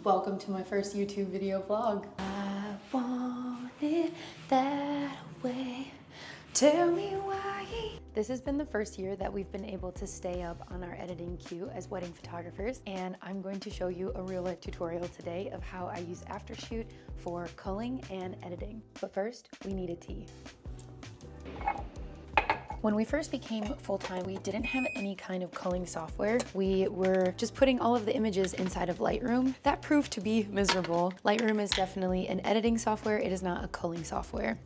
Welcome to my first YouTube video vlog. I want it that way. Tell me why. This has been the first year that we've been able to stay up on our editing queue as wedding photographers, and I'm going to show you a real life tutorial today of how I use Aftershoot for culling and editing. But first, we need a tea. When we first became full-time, we didn't have any kind of culling software. We were just putting all of the images inside of Lightroom. That proved to be miserable. Lightroom is definitely an editing software. It is not a culling software.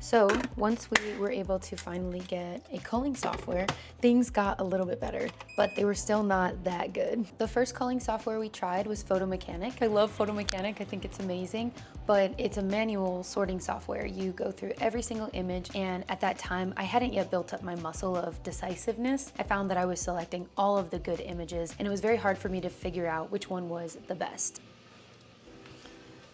So once we were able to finally get a culling software, things got a little bit better, but they were still not that good. The first culling software we tried was Photo Mechanic. I love Photo Mechanic, I think it's amazing, but it's a manual sorting software. You go through every single image, and at that time, I hadn't yet built up my muscle of decisiveness. I found that I was selecting all of the good images, and it was very hard for me to figure out which one was the best.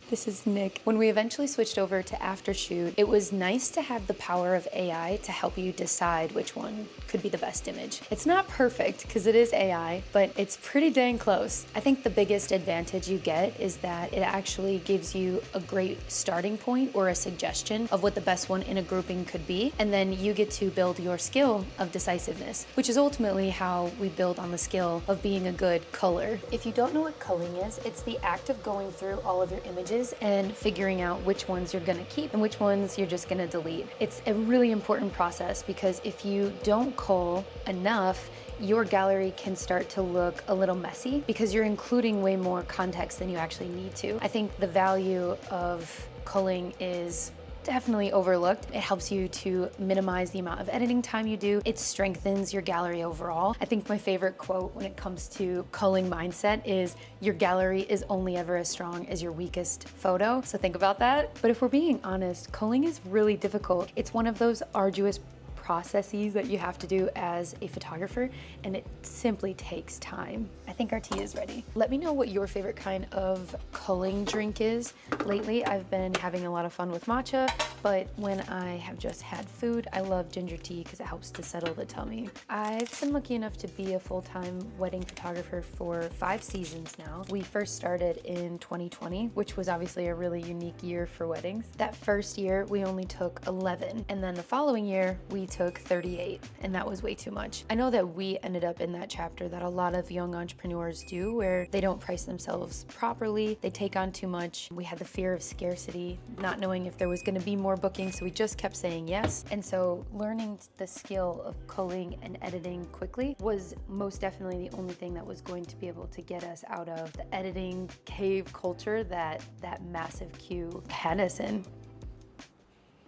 This is Nick. When we eventually switched over to Aftershoot, it was nice to have the power of AI to help you decide which one could be the best image. It's not perfect because it is AI, but it's pretty dang close. I think the biggest advantage you get is that it actually gives you a great starting point or a suggestion of what the best one in a grouping could be, and then you get to build your skill of decisiveness, which is ultimately how we build on the skill of being a good culler. If you don't know what culling is, it's the act of going through all of your images and figuring out which ones you're gonna keep and which ones you're just gonna delete. It's a really important process because if you don't cull enough, your gallery can start to look a little messy because you're including way more context than you actually need to. I think the value of culling is definitely overlooked. It helps you to minimize the amount of editing time you do. It strengthens your gallery overall. I think my favorite quote when it comes to culling mindset is, your gallery is only ever as strong as your weakest photo. So think about that. But if we're being honest, culling is really difficult. It's one of those arduous processes that you have to do as a photographer, and it simply takes time. I think our tea is ready. Let me know what your favorite kind of culling drink is. Lately, I've been having a lot of fun with matcha, but when I have just had food, I love ginger tea because it helps to settle the tummy. I've been lucky enough to be a full-time wedding photographer for 5 seasons now. We first started in 2020, which was obviously a really unique year for weddings. That first year, we only took 11, and then the following year, we took 38, and that was way too much. I know that we ended up in that chapter that a lot of young entrepreneurs do, where they don't price themselves properly, they take on too much. We had the fear of scarcity, not knowing if there was going to be more bookings, so we just kept saying yes. And so learning the skill of culling and editing quickly was most definitely the only thing that was going to be able to get us out of the editing cave culture that massive queue had us in.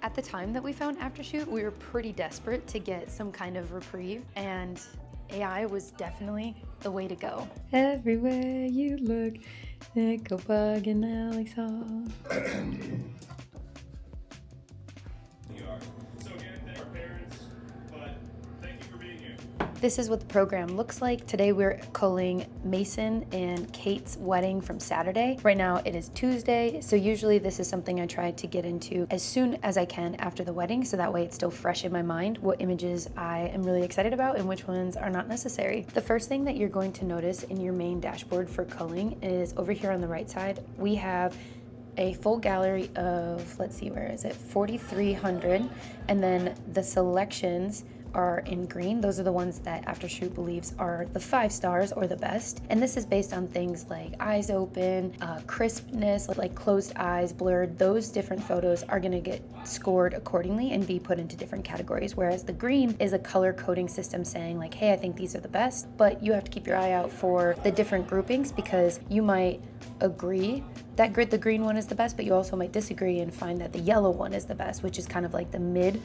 At the time that we found Aftershoot, we were pretty desperate to get some kind of reprieve, and AI was definitely the way to go. Everywhere you look, Nico Bug and Alex Hall. This is what the program looks like. Today we're culling Mason and Kate's wedding from Saturday. Right now it is Tuesday, so usually this is something I try to get into as soon as I can after the wedding, so that way it's still fresh in my mind what images I am really excited about and which ones are not necessary. The first thing that you're going to notice in your main dashboard for culling is over here on the right side, we have a full gallery of, let's see, where is it? 4,300, and then the selections are in green. Those are the ones that Aftershoot believes are the 5 stars or the best. And this is based on things like eyes open, crispness, like closed eyes, blurred. Those different photos are gonna get scored accordingly and be put into different categories. Whereas the green is a color coding system saying like, hey, I think these are the best, but you have to keep your eye out for the different groupings because you might agree that the green one is the best, but you also might disagree and find that the yellow one is the best, which is kind of like the mid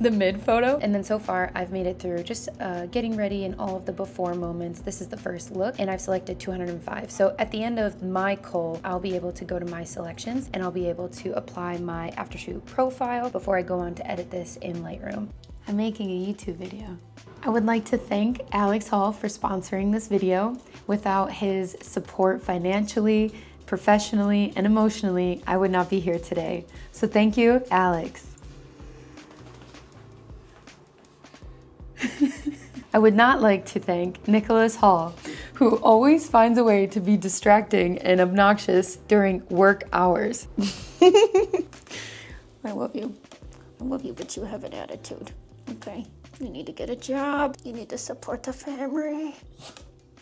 the mid photo. And then so far I've made it through just getting ready and all of the before moments. This is the first look, and I've selected 205. So at the end of my cull, I'll be able to go to my selections and I'll be able to apply my Aftershoot profile before I go on to edit this in Lightroom. I'm making a YouTube video. I would like to thank Alex Hall for sponsoring this video. Without his support financially, professionally, and emotionally, I would not be here today. So thank you, Alex. I would not like to thank Nicholas Hall, who who always finds a way to be distracting and obnoxious during work hours. I love you. I love you, but you have an attitude, okay? You need to get a job. You need to support the family.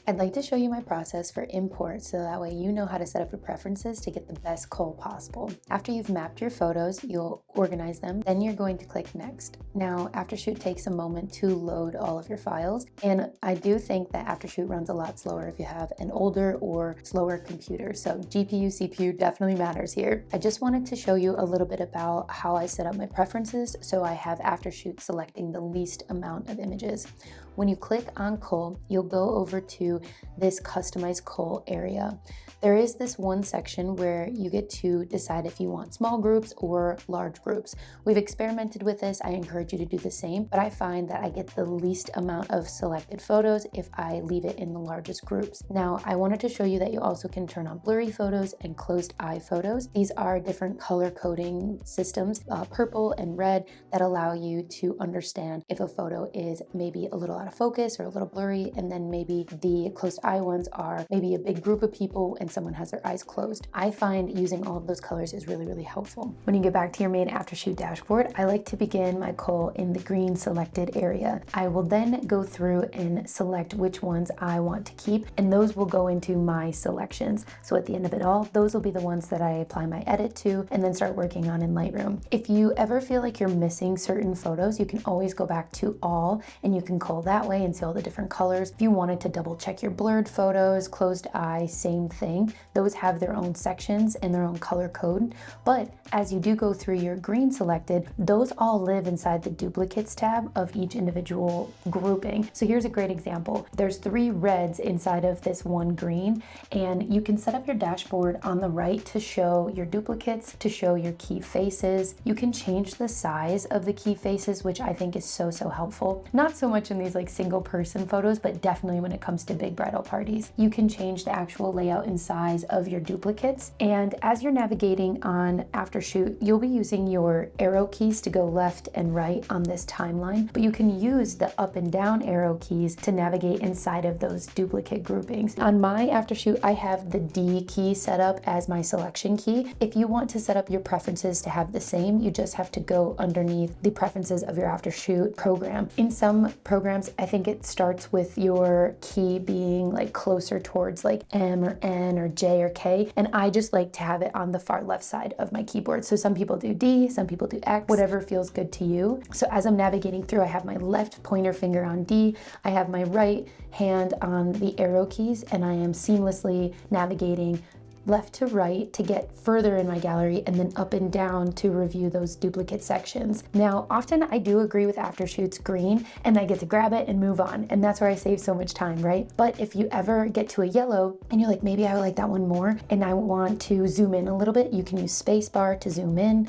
I'd like to show you my process for import so that way you know how to set up your preferences to get the best cull possible. After you've mapped your photos, you'll organize them, then you're going to click next. Now, Aftershoot takes a moment to load all of your files, and I do think that Aftershoot runs a lot slower if you have an older or slower computer, so GPU, CPU definitely matters here. I just wanted to show you a little bit about how I set up my preferences so I have Aftershoot selecting the least amount of images. When you click on cull, you'll go over to this customize cull area. There is this one section where you get to decide if you want small groups or large groups. We've experimented with this. I encourage you to do the same, but I find that I get the least amount of selected photos if I leave it in the largest groups. Now, I wanted to show you that you also can turn on blurry photos and closed eye photos. These are different color coding systems, purple and red, that allow you to understand if a photo is maybe a little out of focus or a little blurry, and then maybe the closed eye ones are maybe a big group of people and someone has their eyes closed. I find using all of those colors is really, really helpful. When you get back to your main Aftershoot dashboard, I like to begin my cull in the green selected area. I will then go through and select which ones I want to keep, and those will go into my selections. So at the end of it all, those will be the ones that I apply my edit to and then start working on in Lightroom. If you ever feel like you're missing certain photos, you can always go back to all and you can cull that way and see all the different colors. If you wanted to double check your blurred photos, closed eye, same thing. Those have their own sections and their own color code. But as you do go through your green selected, those all live inside the duplicates tab of each individual grouping. So here's a great example. There's 3 reds inside of this one green, and you can set up your dashboard on the right to show your duplicates, to show your key faces. You can change the size of the key faces, which I think is so helpful. Not so much in these like single person photos, but definitely when it comes to big bridal parties. You can change the actual layout and size of your duplicates. And as you're navigating on Aftershoot, you'll be using your arrow keys to go left and right on this timeline, but you can use the up and down arrow keys to navigate inside of those duplicate groupings. On my Aftershoot, I have the D key set up as my selection key. If you want to set up your preferences to have the same, you just have to go underneath the preferences of your Aftershoot program. In some programs, I think it starts with your key being like closer towards like M or N or J or K, and I just like to have it on the far left side of my keyboard. So some people do D, some people do X, whatever feels good to you. So as I'm navigating through, I have my left pointer finger on D, I have my right hand on the arrow keys, and I am seamlessly navigating left to right to get further in my gallery, and then up and down to review those duplicate sections. Now, often I do agree with Aftershoot's green and I get to grab it and move on, and that's where I save so much time, right? But if you ever get to a yellow and you're like, maybe I would like that one more, and I want to zoom in a little bit, you can use spacebar to zoom in.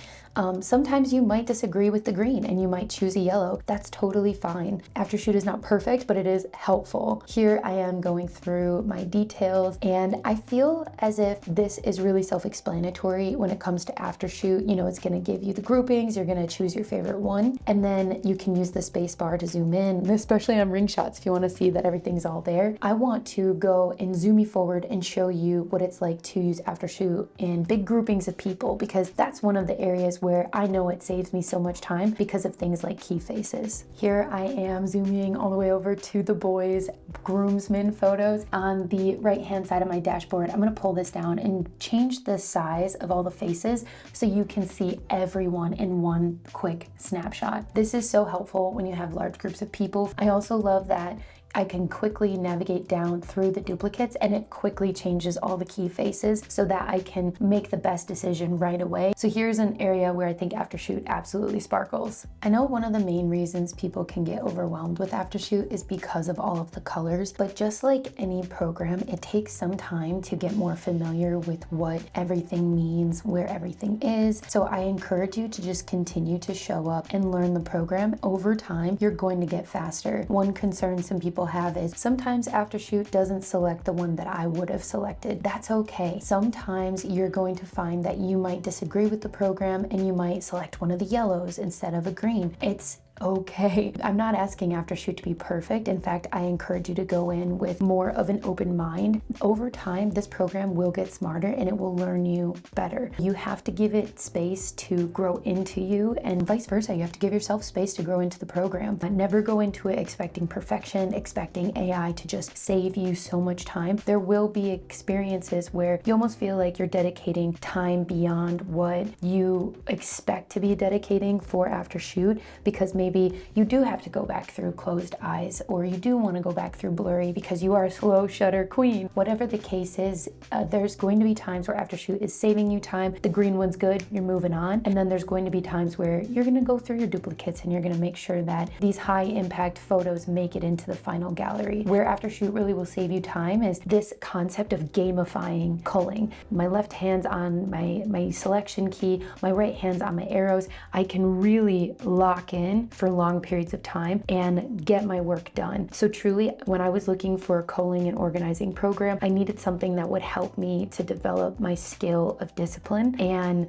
Sometimes you might disagree with the green and you might choose a yellow. That's totally fine. Aftershoot is not perfect, but it is helpful. Here I am going through my details, and I feel as if this is really self-explanatory when it comes to Aftershoot. You know, it's going to give you the groupings, you're going to choose your favorite one, and then you can use the space bar to zoom in, especially on ring shots if you want to see that everything's all there. I want to go and zoom you forward and show you what it's like to use Aftershoot in big groupings of people, because that's one of the areas where I know it saves me so much time because of things like key faces. Here I am zooming all the way over to the boys' groomsmen photos. On the right hand side of my dashboard, I'm going to pull this down and change the size of all the faces so you can see everyone in one quick snapshot. This is so helpful when you have large groups of people. I also love that I can quickly navigate down through the duplicates and it quickly changes all the key faces so that I can make the best decision right away. So here's an area where I think Aftershoot absolutely sparkles. I know one of the main reasons people can get overwhelmed with Aftershoot is because of all of the colors, but just like any program, it takes some time to get more familiar with what everything means, where everything is. So I encourage you to just continue to show up and learn the program. Over time, you're going to get faster. One concern some people have is sometimes Aftershoot doesn't select the one that I would have selected. That's okay. Sometimes you're going to find that you might disagree with the program and you might select one of the yellows instead of a green. It's okay. I'm not asking Aftershoot to be perfect. In fact, I encourage you to go in with more of an open mind. Over time, this program will get smarter and it will learn you better. You have to give it space to grow into you, and vice versa. You have to give yourself space to grow into the program. Never go into it expecting perfection, expecting AI to just save you so much time. There will be experiences where you almost feel like you're dedicating time beyond what you expect to be dedicating for Aftershoot, because maybe you do have to go back through closed eyes, or you do want to go back through blurry because you are a slow shutter queen. Whatever the case is, there's going to be times where Aftershoot is saving you time. The green one's good, you're moving on. And then there's going to be times where you're going to go through your duplicates and you're going to make sure that these high impact photos make it into the final gallery. Where Aftershoot really will save you time is this concept of gamifying culling. My left hand's on my selection key, my right hand's on my arrows. I can really lock in for long periods of time and get my work done. So truly, when I was looking for a culling and organizing program, I needed something that would help me to develop my skill of discipline and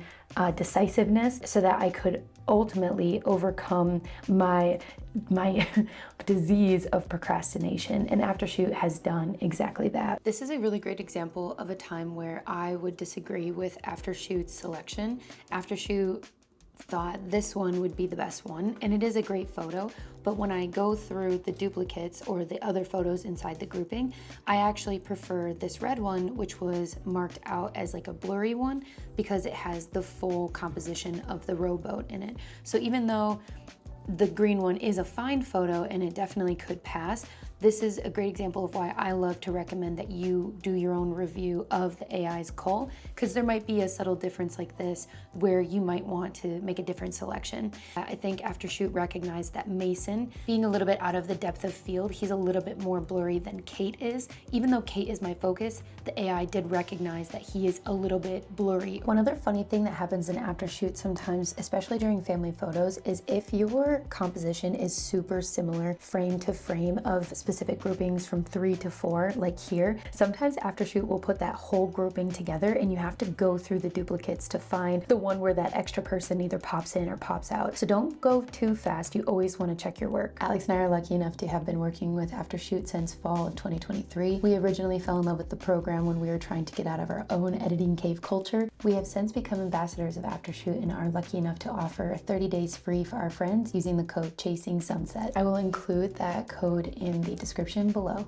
decisiveness, so that I could ultimately overcome my disease of procrastination. And Aftershoot has done exactly that. This is a really great example of a time where I would disagree with Aftershoot's selection. Aftershoot thought this one would be the best one, and it is a great photo, but when I go through the duplicates or the other photos inside the grouping, I actually prefer this red one, which was marked out as like a blurry one, because it has the full composition of the rowboat in it. So even though the green one is a fine photo and it definitely could pass, this is a great example of why I love to recommend that you do your own review of the AI's cull, because there might be a subtle difference like this where you might want to make a different selection. I think Aftershoot recognized that Mason, being a little bit out of the depth of field, he's a little bit more blurry than Kate is. Even though Kate is my focus, the AI did recognize that he is a little bit blurry. One other funny thing that happens in Aftershoot sometimes, especially during family photos, is if your composition is super similar frame to frame of specific groupings from 3 to 4, like here, sometimes Aftershoot will put that whole grouping together and you have to go through the duplicates to find the one where that extra person either pops in or pops out. So don't go too fast. You always want to check your work. Alex and I are lucky enough to have been working with Aftershoot since fall of 2023. We originally fell in love with the program when we were trying to get out of our own editing cave culture. We have since become ambassadors of Aftershoot and are lucky enough to offer 30 days free for our friends using the code Chasing Sunset. I will include that code in the description below.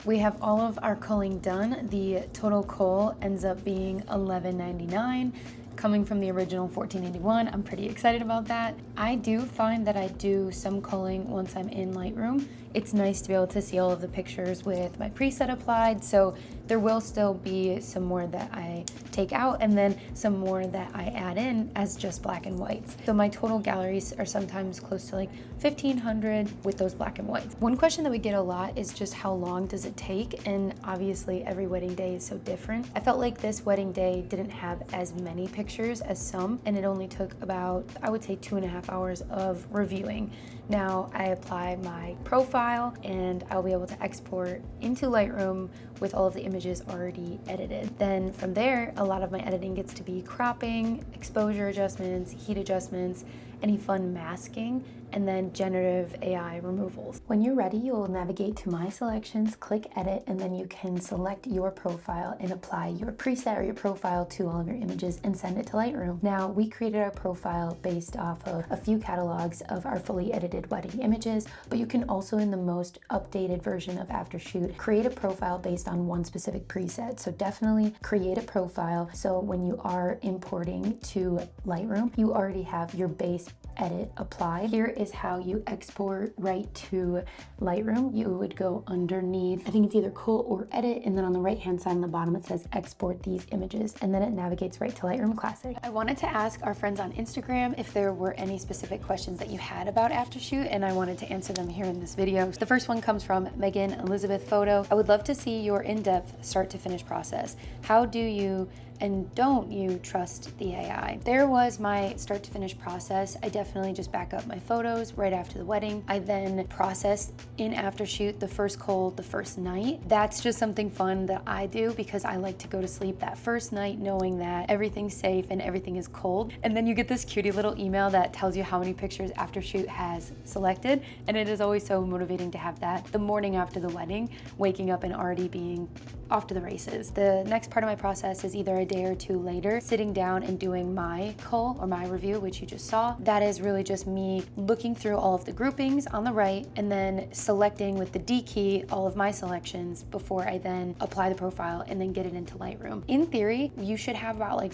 We have all of our culling done. The total cull ends up being $11.99. Coming from the original $14.81, I'm pretty excited about that. I do find that I do some culling once I'm in Lightroom. It's nice to be able to see all of the pictures with my preset applied, so there will still be some more that I take out and then some more that I add in as just black and whites. So my total galleries are sometimes close to like 1,500 with those black and whites. One question that we get a lot is just how long does it take? And obviously every wedding day is so different. I felt like this wedding day didn't have as many pictures as some, and it only took about, I would say, 2.5 hours of reviewing. Now I apply my profile and I'll be able to export into Lightroom with all of the images already edited. Then from there, a lot of my editing gets to be cropping, exposure adjustments, heat adjustments, any fun masking, and then generative AI removals. When you're ready, you will navigate to My Selections, click Edit, and then you can select your profile and apply your preset or your profile to all of your images and send it to Lightroom. Now, we created our profile based off of a few catalogs of our fully edited wedding images, but you can also, in the most updated version of Aftershoot, create a profile based on one specific preset. So definitely create a profile so when you are importing to Lightroom, you already have your base edit applied. Here is how you export right to Lightroom. You would go underneath, I think it's either cull or edit, and then on the right hand side on the bottom it says export these images, and then it navigates right to Lightroom Classic. I wanted to ask our friends on Instagram if there were any specific questions that you had about Aftershoot, and I wanted to answer them here in this video. The first one comes from Megan Elizabeth Photo. I would love to see your in-depth start to finish process. How do you and don't you trust the AI? There was my start to finish process. I definitely just back up my photos right after the wedding. I then process in Aftershoot the first cull the first night. That's just something fun that I do because I like to go to sleep that first night knowing that everything's safe and everything is cold. And then you get this cutie little email that tells you how many pictures Aftershoot has selected. And it is always so motivating to have that the morning after the wedding, waking up and already being off to the races. The next part of my process is either a day or two later, sitting down and doing my cull or my review, which you just saw. That is really just me looking through all of the groupings on the right and then selecting with the D key all of my selections before I then apply the profile and then get it into Lightroom. In theory, you should have about like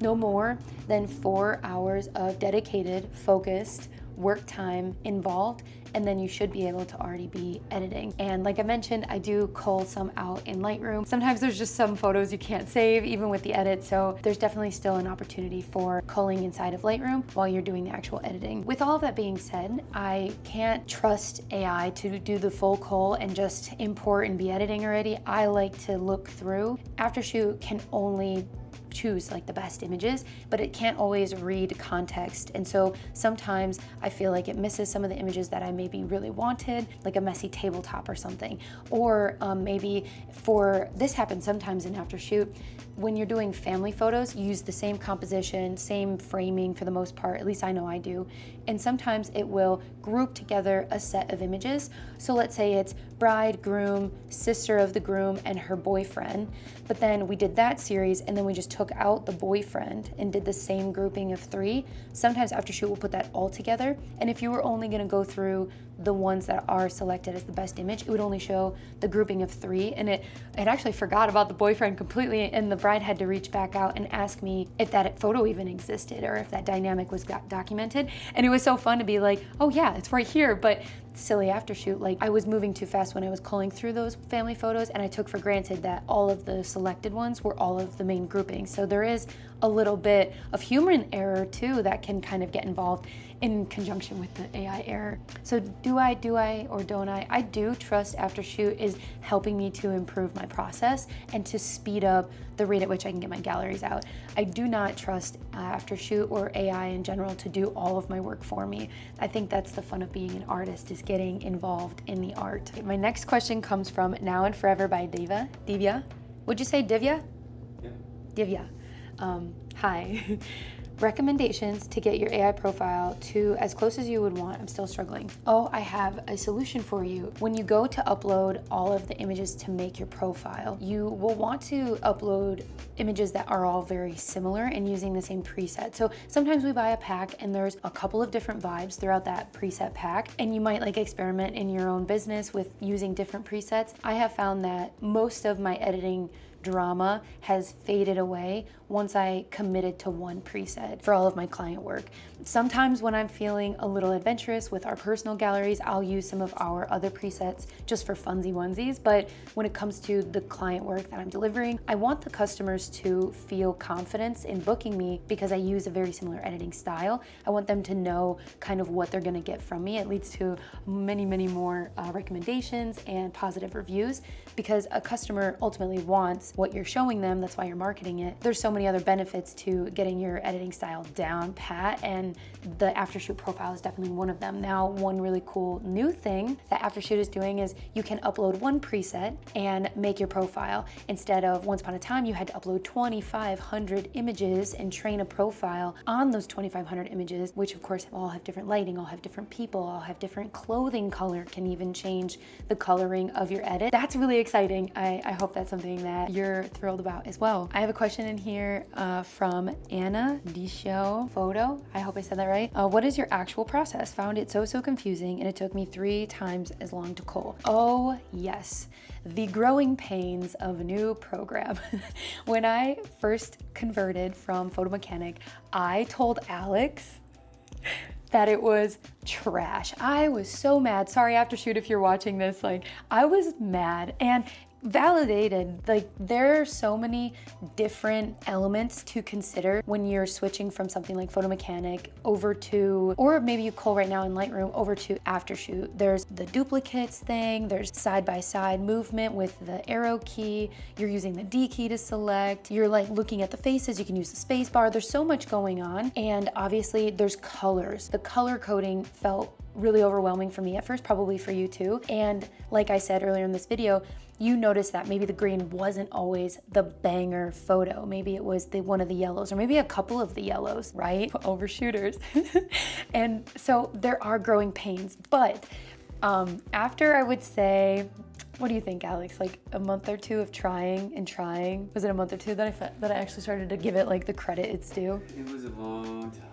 no more than 4 hours of dedicated, focused work time involved, and then you should be able to already be editing. And like I mentioned, I do cull some out in Lightroom. Sometimes there's just some photos you can't save even with the edit, so there's definitely still an opportunity for culling inside of Lightroom while you're doing the actual editing. With all of that being said, I can't trust AI to do the full cull and just import and be editing already. I like to look through. Aftershoot can only choose like the best images, but it can't always read context. And so sometimes I feel like it misses some of the images that I maybe really wanted, like a messy tabletop or something. Or maybe this happens sometimes in Aftershoot, when you're doing family photos, you use the same composition, same framing for the most part, at least I know I do. And sometimes it will group together a set of images. So let's say it's bride, groom, sister of the groom, and her boyfriend. But then we did that series and then we just took out the boyfriend and did the same grouping of 3. Sometimes Aftershoot will put that all together. And if you were only gonna go through the ones that are selected as the best image, it would only show the grouping of 3. And it actually forgot about the boyfriend completely, and the bride had to reach back out and ask me if that photo even existed or if that dynamic was documented. And it was so fun to be like, oh yeah, it's right here. But silly Aftershoot, like I was moving too fast when I was culling through those family photos, and I took for granted that all of the selected ones were all of the main groupings. So there is a little bit of human error too that can kind of get involved in conjunction with the AI error. So do I or don't I? I do trust Aftershoot is helping me to improve my process and to speed up the rate at which I can get my galleries out. I do not trust Aftershoot or AI in general to do all of my work for me. I think that's the fun of being an artist, is getting involved in the art. My next question comes from Now and Forever by Divya. Would you say Divya? Yeah. Divya. Hi. Recommendations to get your AI profile to as close as you would want. I'm still struggling. Oh, I have a solution for you. When you go to upload all of the images to make your profile, you will want to upload images that are all very similar and using the same preset. So sometimes we buy a pack and there's a couple of different vibes throughout that preset pack, and you might like experiment in your own business with using different presets. I have found that most of my editing drama has faded away once I committed to one preset for all of my client work. Sometimes when I'm feeling a little adventurous with our personal galleries, I'll use some of our other presets just for funsy onesies. But when it comes to the client work that I'm delivering, I want the customers to feel confidence in booking me because I use a very similar editing style. I want them to know kind of what they're gonna get from me. It leads to many, many more recommendations and positive reviews because a customer ultimately wants what you're showing them. That's why you're marketing it. There's so many other benefits to getting your editing style down pat, and the Aftershoot profile is definitely one of them. Now, one really cool new thing that Aftershoot is doing is you can upload one preset and make your profile. Instead of once upon a time, you had to upload 2,500 images and train a profile on those 2,500 images, which of course all have different lighting, all have different people, all have different clothing color, can even change the coloring of your edit. That's really exciting. I hope that's something that you're thrilled about as well. I have a question in here from Anna Disho Photo. I hope I said that right. What is your actual process? Found it so confusing, and it took me 3 times as long to cull. Oh yes, the growing pains of a new program. When I first converted from Photo Mechanic, I told Alex that it was trash. I was so mad. Sorry, Aftershoot, if you're watching this, like I was mad. And validated. Like, there are so many different elements to consider when you're switching from something like photo mechanic over to, or maybe you cull right now in Lightroom, over to Aftershoot. There's the duplicates thing, there's side-by-side movement with the arrow key, you're using the D key to select, you're like looking at the faces, you can use the space bar. There's so much going on, and obviously there's colors. The color coding felt really overwhelming for me at first, probably for you too. And like I said earlier in this video, you notice that maybe the green wasn't always the banger photo. Maybe it was one of the yellows, or maybe a couple of the yellows, right? Overshooters. And so there are growing pains, but after, I would say, what do you think, Alex? Like a month or two of trying and trying? Was it a month or two that I actually started to give it like the credit it's due? It was a long time.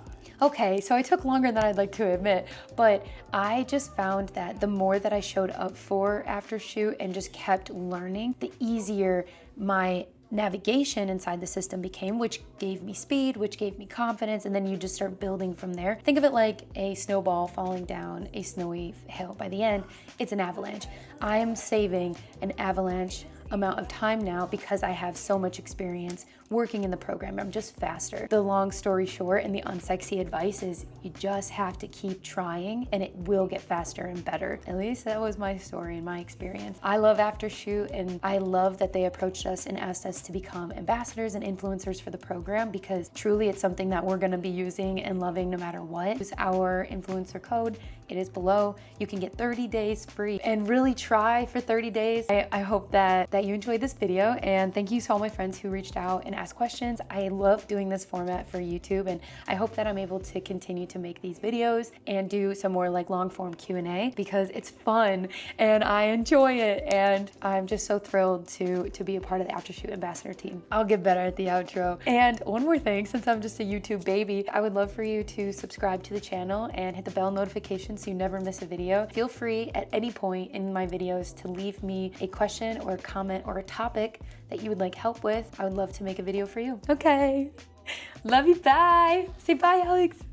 Okay, so I took longer than I'd like to admit, but I just found that the more that I showed up for Aftershoot and just kept learning, the easier my navigation inside the system became, which gave me speed, which gave me confidence, and then you just start building from there. Think of it like a snowball falling down a snowy hill. By the end, it's an avalanche. I am saving an avalanche amount of time now because I have so much experience working in the program. I'm just faster. The long story short and the unsexy advice is you just have to keep trying and it will get faster and better. At least that was my story and my experience. I love Aftershoot, and I love that they approached us and asked us to become ambassadors and influencers for the program, because truly it's something that we're gonna be using and loving no matter what. Use our influencer code. It is below. You can get 30 days free and really try for 30 days. I hope that you enjoyed this video, and thank you to all my friends who reached out and asked questions. I love doing this format for YouTube, and I hope that I'm able to continue to make these videos and do some more like long form Q&A, because it's fun and I enjoy it, and I'm just so thrilled to be a part of the Aftershoot ambassador team. I'll get better at the outro. And one more thing, since I'm just a YouTube baby, I would love for you to subscribe to the channel and hit the bell notification so you never miss a video. Feel free at any point in my videos to leave me a question or a comment or a topic that you would like help with. I would love to make a video for you. Okay, love you, bye. Say bye, Alex.